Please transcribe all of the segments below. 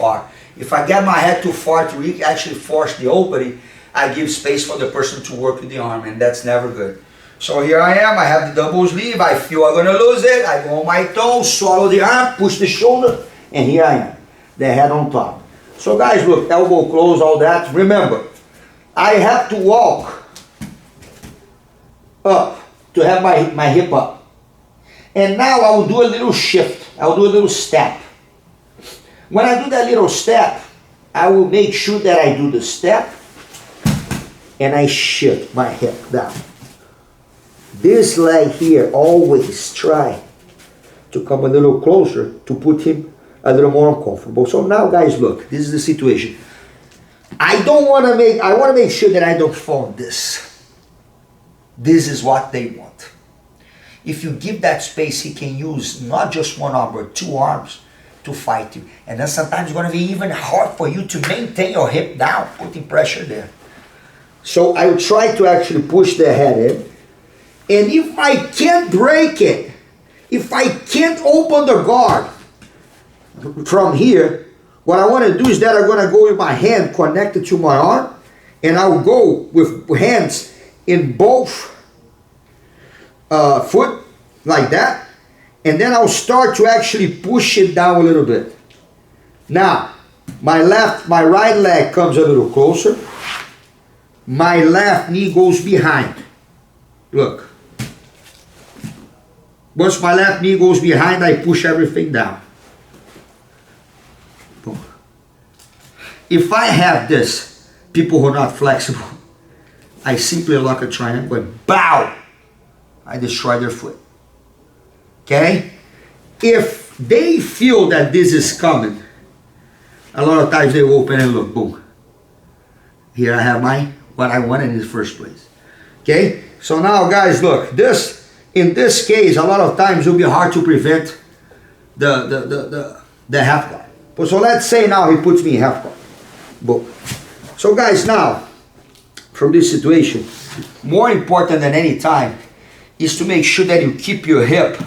far. If I get my head too far to actually force the opening, I give space for the person to work with the arm, and that's never good. So here I am, I have the double sleeve, I feel I'm gonna lose it, I go on my toes, swallow the arm, push the shoulder, and here I am, the head on top. So guys, look, elbow close, all that. Remember, I have to walk up to have my hip up. And now I will do a little shift, I will do a little step. When I do that little step, I will make sure that I do the step and I shift my hip down. This leg here, always try to come a little closer to put him a little more uncomfortable. So now guys, look, this is the situation. I want to make sure that I don't fall this. This is what they want. If you give that space, he can use not just one arm, but two arms to fight you. And then sometimes it's going to be even hard for you to maintain your hip down, putting pressure there. So I will try to actually push the head in. And if I can't break it, if I can't open the guard from here, what I want to do is that I'm going to go with my hand connected to my arm, and I'll go with hands in both foot, like that, and then I'll start to actually push it down a little bit. Now, my right leg comes a little closer, my left knee goes behind. Look. Once my left knee goes behind, I push everything down. Boom. If I have this, people who are not flexible, I simply lock a triangle and bow. I destroy their foot. Okay? If they feel that this is coming, a lot of times they open and look, boom. Here I have what I wanted in the first place. Okay? So now guys, look, in this case, a lot of times it will be hard to prevent the half guard. But so let's say now he puts me in half guard. Boom. So guys, now, from this situation, more important than any time is to make sure that you keep your hip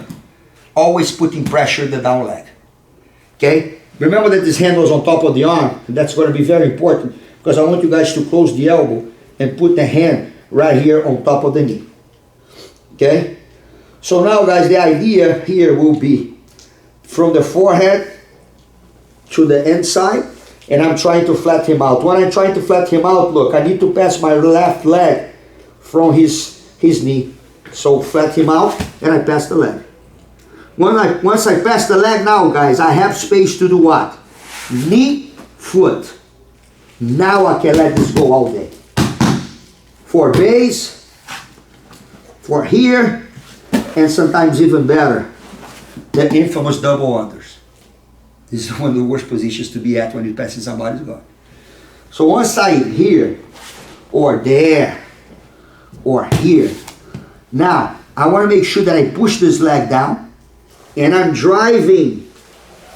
always putting pressure in the down leg. Okay? Remember that this handle is on top of the arm, and that's going to be very important because I want you guys to close the elbow and put the hand right here on top of the knee. Okay? So now guys, the idea here will be from the forehead to the inside, and I'm trying to flat him out. When I'm trying to flat him out, look, I need to pass my left leg from his knee. So flat him out, and I pass the leg. Once I pass the leg now, guys, I have space to do what? Knee, foot. Now I can let this go all day. For base, for here, and sometimes even better, the infamous double unders. This is one of the worst positions to be at when you're passing somebody's guard. So once I hit here, or there, or here, now I want to make sure that I push this leg down, and I'm driving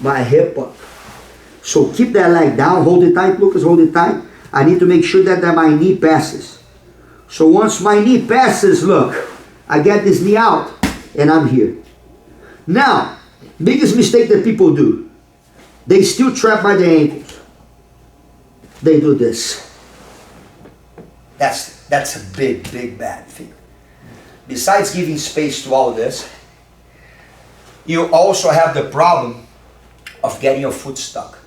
my hip up. So keep that leg down, hold it tight, Lucas, hold it tight. I need to make sure that my knee passes. So once my knee passes, look, I get this knee out, and I'm here. Now, biggest mistake that people do, they still trap by the ankles. They do this. That's a big, big bad thing. Besides giving space to all this, you also have the problem of getting your foot stuck.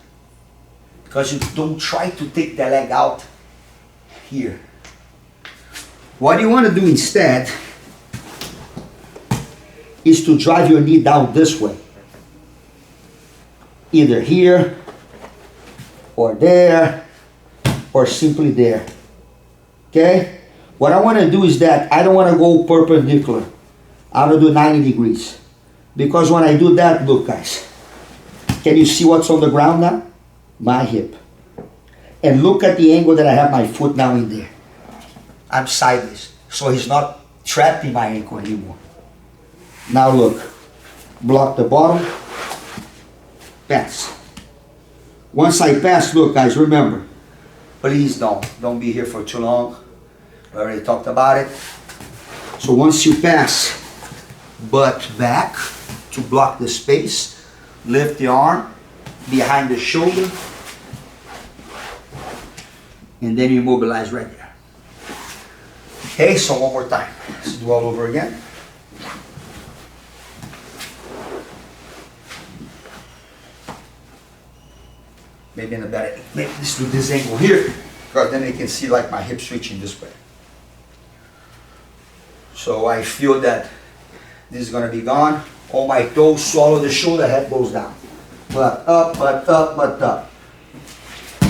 Because you don't try to take the leg out here. What you want to do instead is to drive your knee down this way. Either here, or there, or simply there. Okay? What I want to do is that I don't want to go perpendicular. I want to do 90 degrees. Because when I do that, look guys, can you see what's on the ground now? My hip. And look at the angle that I have my foot now in there. I'm sideways. So he's not trapped in my ankle anymore. Now look, block the bottom, pass. Once I pass, look guys, remember, please don't be here for too long. We already talked about it. So once you pass, butt back to block the space, lift the arm behind the shoulder, And then you immobilize right there. Okay, so one more time. Let's do all over again. Maybe in a better, maybe let's do this angle here, because then you can see like my hip switching this way. So I feel that this is gonna be gone. All my toes swallow the shoulder, head goes down. But up, but up, but up.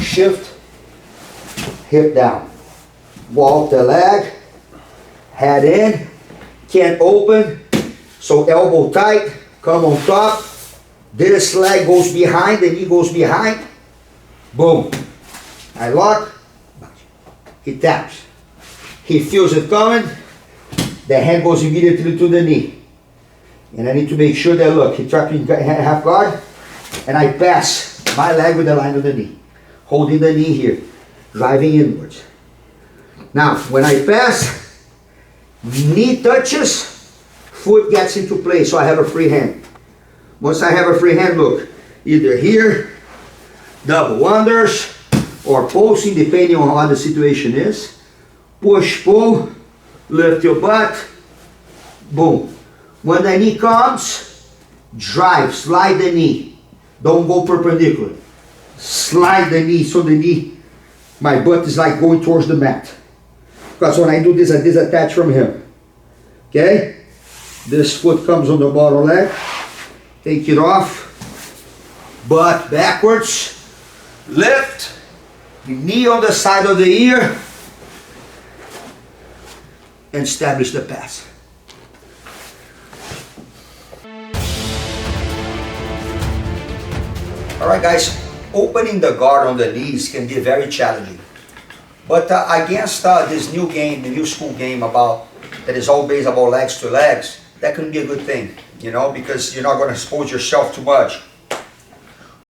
Shift, hip down. Walk the leg, head in, can't open, so elbow tight, come on top. This leg goes behind, the knee goes behind. Boom. I lock, he taps. He feels it coming, the hand goes immediately to the knee. And I need to make sure that, look, he trapped in half guard, and I pass my leg with the line of the knee. Holding the knee here, driving inwards. Now, when I pass, knee touches, foot gets into place, so I have a free hand. Once I have a free hand, look, either here, double unders, or pulsing, depending on how the situation is. Push, pull, lift your butt, boom. When the knee comes, drive, slide the knee. Don't go perpendicular. Slide the knee so the knee, my butt is like going towards the mat. Because when I do this, I disattach from him. Okay? This foot comes on the bottom leg. Take it off. Butt backwards. Lift, knee on the side of the ear, and establish the pass. Alright guys, opening the guard on the knees can be very challenging. But against this new game, the new school game that is all based about legs to legs, that can be a good thing, you know, because you're not going to expose yourself too much.